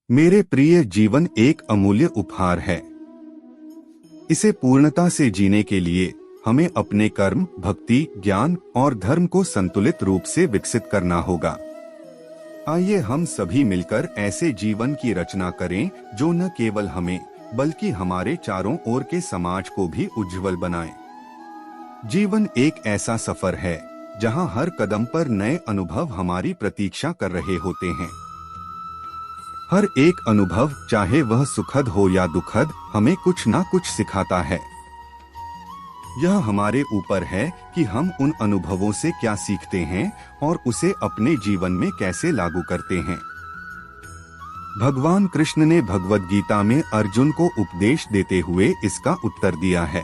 मेरे प्रिय, जीवन एक अमूल्य उपहार है। इसे पूर्णता से जीने के लिए हमें अपने कर्म, भक्ति, ज्ञान और धर्म को संतुलित रूप से विकसित करना होगा। आइए हम सभी मिलकर ऐसे जीवन की रचना करें जो न केवल हमें बल्कि हमारे चारों ओर के समाज को भी उज्जवल बनाए। जीवन एक ऐसा सफर है जहां हर कदम पर नए अनुभव हमारी प्रतीक्षा कर रहे होते हैं। हर एक अनुभव, चाहे वह सुखद हो या दुखद, हमें कुछ ना कुछ सिखाता है। यह हमारे ऊपर है कि हम उन अनुभवों से क्या सीखते हैं और उसे अपने जीवन में कैसे लागू करते हैं। भगवान कृष्ण ने भगवद गीता में अर्जुन को उपदेश देते हुए इसका उत्तर दिया है।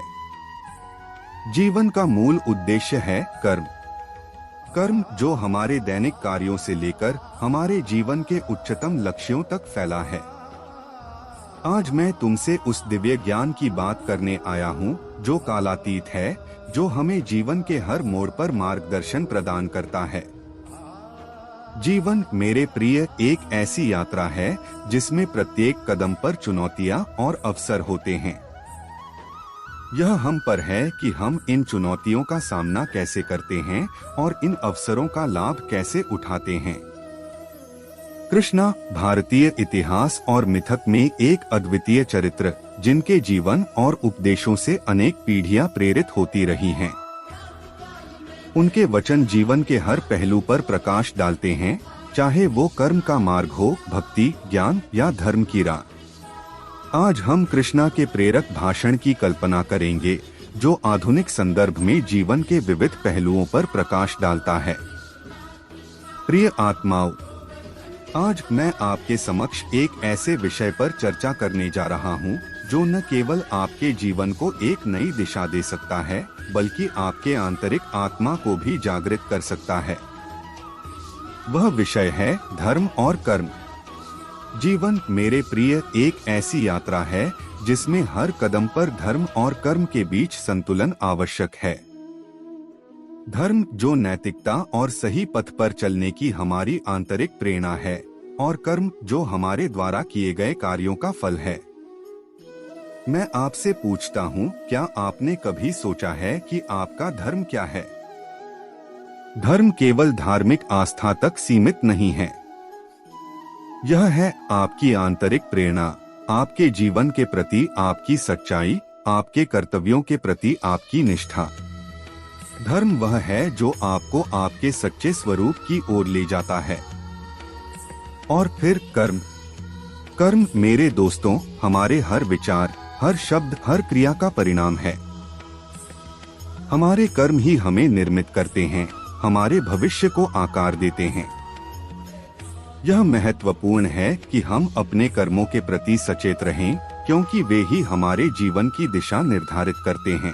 जीवन का मूल उद्देश्य है कर्म। कर्म जो हमारे दैनिक कार्यों से लेकर हमारे जीवन के उच्चतम लक्ष्यों तक फैला है। आज मैं तुमसे उस दिव्य ज्ञान की बात करने आया हूँ जो कालातीत है, जो हमें जीवन के हर मोड़ पर मार्गदर्शन प्रदान करता है। जीवन, मेरे प्रिय, एक ऐसी यात्रा है जिसमें प्रत्येक कदम पर चुनौतियाँ और अवसर होते हैं। यह हम पर है कि हम इन चुनौतियों का सामना कैसे करते हैं और इन अवसरों का लाभ कैसे उठाते हैं। कृष्णा भारतीय इतिहास और मिथक में एक अद्वितीय चरित्र, जिनके जीवन और उपदेशों से अनेक पीढ़ियां प्रेरित होती रही हैं। उनके वचन जीवन के हर पहलू पर प्रकाश डालते हैं, चाहे वो कर्म का मार्ग हो, भक्ति, ज्ञान या धर्म की राह। आज हम कृष्णा के प्रेरक भाषण की कल्पना करेंगे जो आधुनिक संदर्भ में जीवन के विविध पहलुओं पर प्रकाश डालता है। प्रिय आत्माओं, आज मैं आपके समक्ष एक ऐसे विषय पर चर्चा करने जा रहा हूं जो न केवल आपके जीवन को एक नई दिशा दे सकता है, बल्कि आपके आंतरिक आत्मा को भी जागृत कर सकता है। वह विषय है धर्म और कर्म। जीवन, मेरे प्रिय, एक ऐसी यात्रा है जिसमें हर कदम पर धर्म और कर्म के बीच संतुलन आवश्यक है। धर्म जो नैतिकता और सही पथ पर चलने की हमारी आंतरिक प्रेरणा है, और कर्म जो हमारे द्वारा किए गए कार्यों का फल है। मैं आपसे पूछता हूँ, क्या आपने कभी सोचा है कि आपका धर्म क्या है? धर्म केवल धार्मिक आस्था तक सीमित नहीं है। यह है आपकी आंतरिक प्रेरणा, आपके जीवन के प्रति आपकी सच्चाई, आपके कर्तव्यों के प्रति आपकी निष्ठा। धर्म वह है जो आपको आपके सच्चे स्वरूप की ओर ले जाता है। और फिर कर्म। कर्म, मेरे दोस्तों, हमारे हर विचार, हर शब्द, हर क्रिया का परिणाम है। हमारे कर्म ही हमें निर्मित करते हैं, हमारे भविष्य को आकार देते हैं। यह महत्वपूर्ण है कि हम अपने कर्मों के प्रति सचेत रहें, क्योंकि वे ही हमारे जीवन की दिशा निर्धारित करते हैं।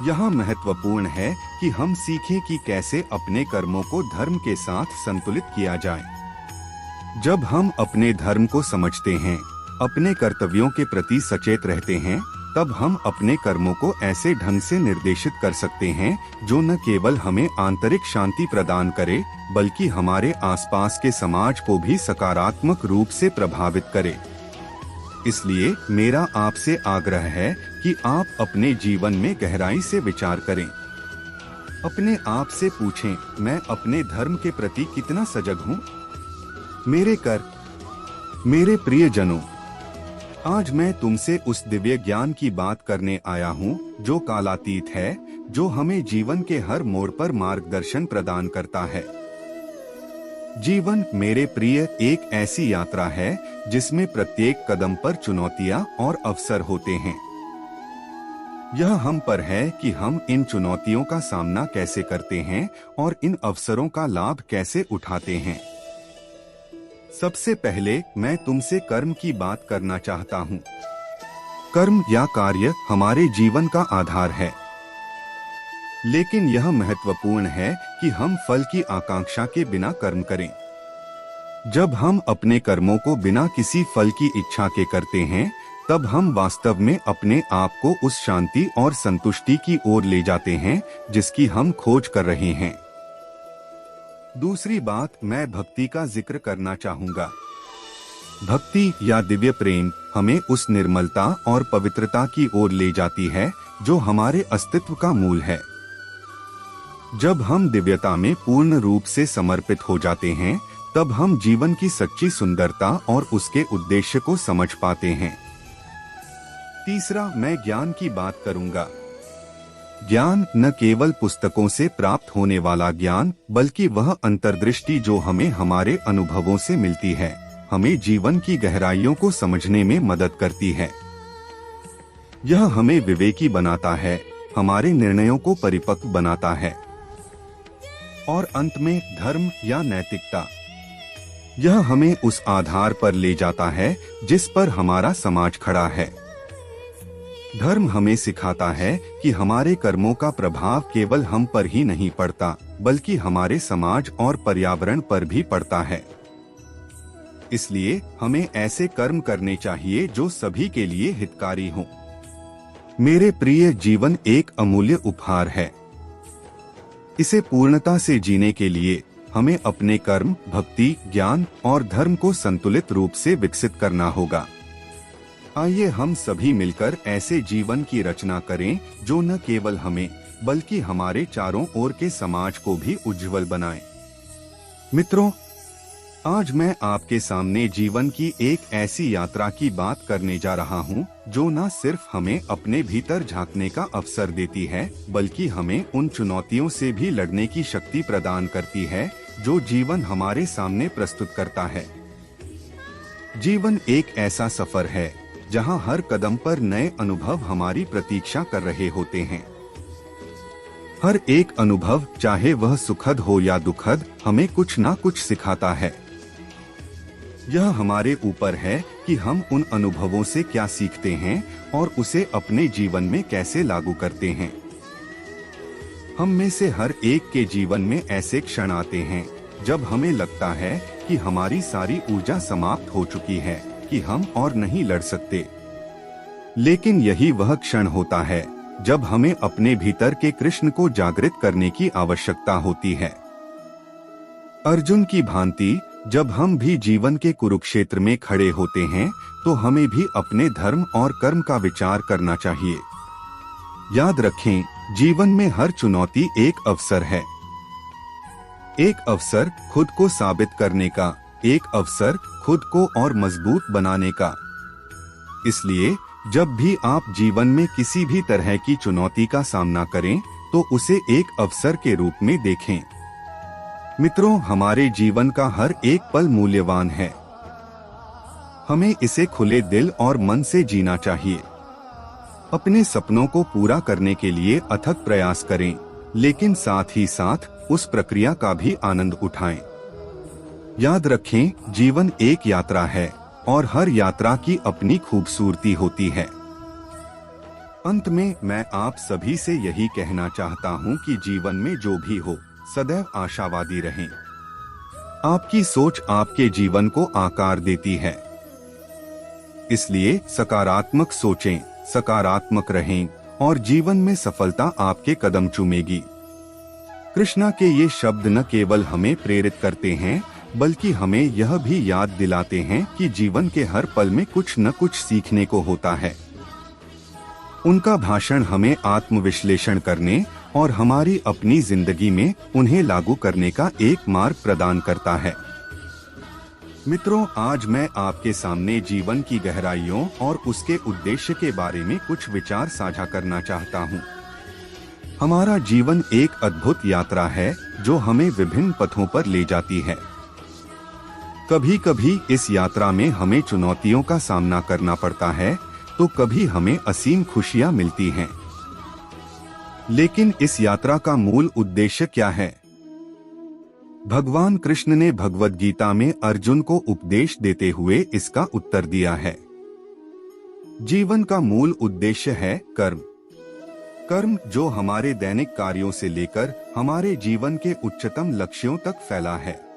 यह महत्वपूर्ण है कि हम सीखें कि कैसे अपने कर्मों को धर्म के साथ संतुलित किया जाए। जब हम अपने धर्म को समझते हैं, अपने कर्तव्यों के प्रति सचेत रहते हैं, तब हम अपने कर्मों को ऐसे ढंग से निर्देशित कर सकते हैं जो न केवल हमें आंतरिक शांति प्रदान करे, बल्कि हमारे आसपास के समाज को भी सकारात्मक रूप से प्रभावित करे। इसलिए मेरा आपसे आग्रह है कि आप अपने जीवन में गहराई से विचार करें। अपने आप से पूछें, मैं अपने धर्म के प्रति कितना सजग हूँ? मेरे प्रियजनों, आज मैं तुमसे उस दिव्य ज्ञान की बात करने आया हूँ जो कालातीत है, जो हमें जीवन के हर मोड़ पर मार्गदर्शन प्रदान करता है। जीवन, मेरे प्रिय, एक ऐसी यात्रा है जिसमें प्रत्येक कदम पर चुनौतियाँ और अवसर होते हैं। यह हम पर है कि हम इन चुनौतियों का सामना कैसे करते हैं और इन अवसरों का लाभ कैसे उठाते हैं। सबसे पहले मैं तुमसे कर्म की बात करना चाहता हूँ। कर्म या कार्य हमारे जीवन का आधार है, लेकिन यह महत्वपूर्ण है कि हम फल की आकांक्षा के बिना कर्म करें। जब हम अपने कर्मों को बिना किसी फल की इच्छा के करते हैं, तब हम वास्तव में अपने आप को उस शांति और संतुष्टि की ओर ले जाते हैं जिसकी हम खोज कर रहे हैं। दूसरी बात, मैं भक्ति का जिक्र करना चाहूँगा। भक्ति या दिव्य प्रेम हमें उस निर्मलता और पवित्रता की ओर ले जाती है जो हमारे अस्तित्व का मूल है। जब हम दिव्यता में पूर्ण रूप से समर्पित हो जाते हैं, तब हम जीवन की सच्ची सुंदरता और उसके उद्देश्य को समझ पाते हैं। तीसरा, मैं ज्ञान की बात करूंगा। ज्ञान न केवल पुस्तकों से प्राप्त होने वाला ज्ञान, बल्कि वह अंतर्दृष्टि जो हमें हमारे अनुभवों से मिलती है, हमें जीवन की गहराइयों को समझने में मदद करती है। यह हमें विवेकी बनाता है, हमारे निर्णयों को परिपक्व बनाता है। और अंत में धर्म या नैतिकता, यह हमें उस आधार पर ले जाता है जिस पर हमारा समाज खड़ा है। धर्म हमें सिखाता है कि हमारे कर्मों का प्रभाव केवल हम पर ही नहीं पड़ता, बल्कि हमारे समाज और पर्यावरण पर भी पड़ता है। इसलिए हमें ऐसे कर्म करने चाहिए जो सभी के लिए हितकारी हों। मेरे प्रिय, जीवन एक अमूल्य उपहार है। इसे पूर्णता से जीने के लिए हमें अपने कर्म, भक्ति, ज्ञान और धर्म को संतुलित रूप से विकसित करना होगा। आइए हम सभी मिलकर ऐसे जीवन की रचना करें जो न केवल हमें बल्कि हमारे चारों ओर के समाज को भी उज्जवल बनाए। मित्रों, आज मैं आपके सामने जीवन की एक ऐसी यात्रा की बात करने जा रहा हूं जो न सिर्फ हमें अपने भीतर झांकने का अवसर देती है, बल्कि हमें उन चुनौतियों से भी लड़ने की शक्ति प्रदान करती है जो जीवन हमारे सामने प्रस्तुत करता है। जीवन एक ऐसा सफर है जहां हर कदम पर नए अनुभव हमारी प्रतीक्षा कर रहे होते हैं। हर एक अनुभव, चाहे वह सुखद हो या दुखद, हमें कुछ ना कुछ सिखाता है। यह हमारे ऊपर है कि हम उन अनुभवों से क्या सीखते हैं और उसे अपने जीवन में कैसे लागू करते हैं। हम में से हर एक के जीवन में ऐसे क्षण आते हैं जब हमें लगता है कि हमारी सारी ऊर्जा समाप्त हो चुकी है, कि हम और नहीं लड़ सकते। लेकिन यही वह क्षण होता है जब हमें अपने भीतर के कृष्ण को जागृत करने की आवश्यकता होती है। अर्जुन की भांति जब हम भी जीवन के कुरुक्षेत्र में खड़े होते हैं, तो हमें भी अपने धर्म और कर्म का विचार करना चाहिए। याद रखें, जीवन में हर चुनौती एक अवसर है। एक अवसर खुद को साबित करने का, एक अवसर खुद को और मजबूत बनाने का। इसलिए जब भी आप जीवन में किसी भी तरह की चुनौती का सामना करें, तो उसे एक अवसर के रूप में देखें। मित्रों, हमारे जीवन का हर एक पल मूल्यवान है। हमें इसे खुले दिल और मन से जीना चाहिए। अपने सपनों को पूरा करने के लिए अथक प्रयास करें, लेकिन साथ ही साथ उस प्रक्रिया का भी आनंद उठाएं। याद रखें, जीवन एक यात्रा है और हर यात्रा की अपनी खूबसूरती होती है। अंत में मैं आप सभी से यही कहना चाहता हूं कि जीवन में जो भी हो, सदैव आशावादी रहें। आपकी सोच आपके जीवन को आकार देती है। इसलिए सकारात्मक सोचें, सकारात्मक रहें और जीवन में सफलता आपके कदम चूमेगी। कृष्णा के ये शब्द न केवल हमें प्रेरित करते हैं, बल्कि हमें यह भी याद दिलाते हैं कि जीवन के हर पल में कुछ न कुछ सीखने को होता है। उनका भाषण हमें आत्मविश्लेषण करने और हमारी अपनी जिंदगी में उन्हें लागू करने का एक मार्ग प्रदान करता है। मित्रों, आज मैं आपके सामने जीवन की गहराइयों और उसके उद्देश्य के बारे में कुछ विचार साझा करना चाहता हूँ। हमारा जीवन एक अद्भुत यात्रा है जो हमें विभिन्न पथों पर ले जाती है। कभी कभी इस यात्रा में हमें चुनौतियों का सामना करना पड़ता है, तो कभी हमें असीम खुशियां मिलती हैं। लेकिन इस यात्रा का मूल उद्देश्य क्या है? भगवान कृष्ण ने भगवद गीता में अर्जुन को उपदेश देते हुए इसका उत्तर दिया है। जीवन का मूल उद्देश्य है कर्म। कर्म जो हमारे दैनिक कार्यों से लेकर हमारे जीवन के उच्चतम लक्ष्यों तक फैला है।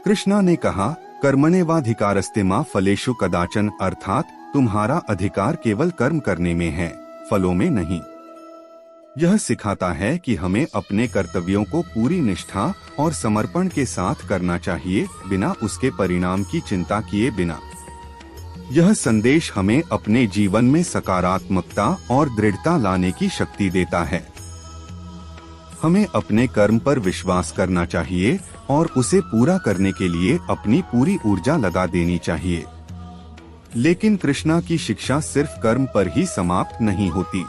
कृष्णा ने कहा, कर्मण्येवाधिकारस्ते मा फलेषु कदाचन, अर्थात तुम्हारा अधिकार केवल कर्म करने में है, फलों में नहीं। यह सिखाता है कि हमें अपने कर्तव्यों को पूरी निष्ठा और समर्पण के साथ करना चाहिए, बिना उसके परिणाम की चिंता किए बिना। यह संदेश हमें अपने जीवन में सकारात्मकता और दृढ़ता लाने की शक्ति देता है। हमें अपने कर्म पर विश्वास करना चाहिए और उसे पूरा करने के लिए अपनी पूरी ऊर्जा लगा देनी चाहिए। लेकिन कृष्णा की शिक्षा सिर्फ कर्म पर ही समाप्त नहीं होती।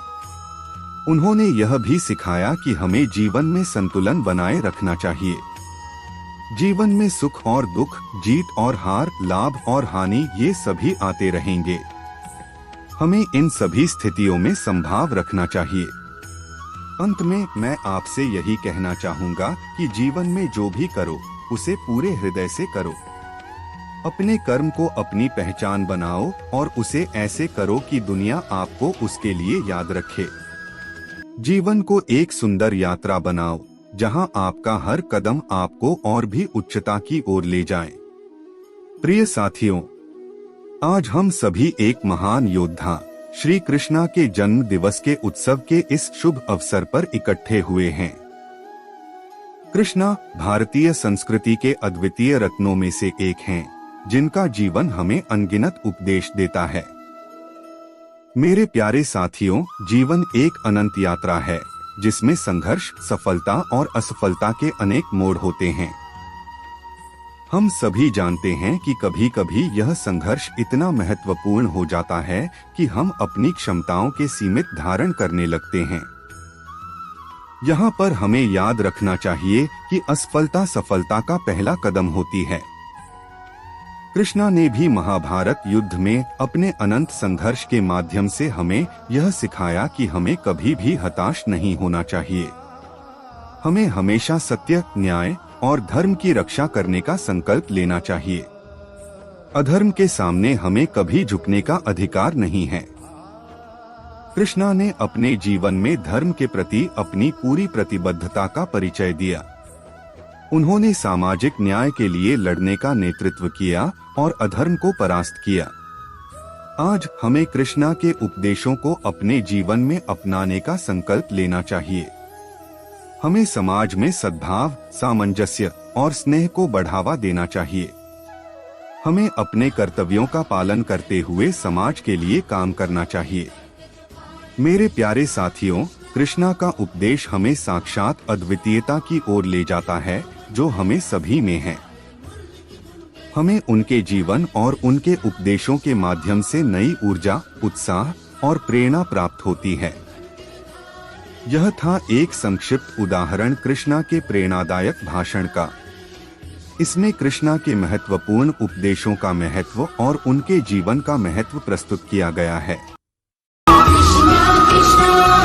उन्होंने यह भी सिखाया कि हमें जीवन में संतुलन बनाए रखना चाहिए। जीवन में सुख और दुख, जीत और हार, लाभ और हानि, ये सभी आते रहेंगे। हमें इन सभी स्थितियों में संभाव रखना चाहिए। अंत में मैं आपसे यही कहना चाहूँगा कि जीवन में जो भी करो उसे पूरे हृदय से करो। अपने कर्म को अपनी पहचान बनाओ और उसे ऐसे करो कि दुनिया आपको उसके लिए याद रखे। जीवन को एक सुंदर यात्रा बनाओ जहां आपका हर कदम आपको और भी उच्चता की ओर ले जाए। प्रिय साथियों, आज हम सभी एक महान योद्धा श्री कृष्णा के जन्म दिवस के उत्सव के इस शुभ अवसर पर इकट्ठे हुए हैं। कृष्णा भारतीय संस्कृति के अद्वितीय रत्नों में से एक हैं, जिनका जीवन हमें अनगिनत उपदेश देता है। मेरे प्यारे साथियों, जीवन एक अनंत यात्रा है जिसमें संघर्ष, सफलता और असफलता के अनेक मोड़ होते हैं। हम सभी जानते हैं कि कभी कभी यह संघर्ष इतना महत्वपूर्ण हो जाता है कि हम अपनी क्षमताओं के सीमित धारण करने लगते हैं। यहाँ पर हमें याद रखना चाहिए कि असफलता सफलता का पहला कदम होती है। कृष्णा ने भी महाभारत युद्ध में अपने अनंत संघर्ष के माध्यम से हमें यह सिखाया कि हमें कभी भी हताश नहीं होना चाहिए। हमें हमेशा सत्य, न्याय और धर्म की रक्षा करने का संकल्प लेना चाहिए। अधर्म के सामने हमें कभी झुकने का अधिकार नहीं है। कृष्णा ने अपने जीवन में धर्म के प्रति अपनी पूरी प्रतिबद्धता का परिचय दिया। उन्होंने सामाजिक न्याय के लिए लड़ने का नेतृत्व किया और अधर्म को परास्त किया। आज हमें कृष्णा के उपदेशों को अपने जीवन में अपनाने का संकल्प लेना चाहिए। हमें समाज में सद्भाव, सामंजस्य और स्नेह को बढ़ावा देना चाहिए। हमें अपने कर्तव्यों का पालन करते हुए समाज के लिए काम करना चाहिए। मेरे प्यारे साथियों, कृष्णा का उपदेश हमें साक्षात अद्वितीयता की ओर ले जाता है जो हमें सभी में है। हमें उनके जीवन और उनके उपदेशों के माध्यम से नई ऊर्जा, उत्साह और प्रेरणा प्राप्त होती है। यह था एक संक्षिप्त उदाहरण कृष्णा के प्रेरणादायक भाषण का। इसमें कृष्णा के महत्वपूर्ण उपदेशों का महत्व और उनके जीवन का महत्व प्रस्तुत किया गया है। कृष्णा कृष्णा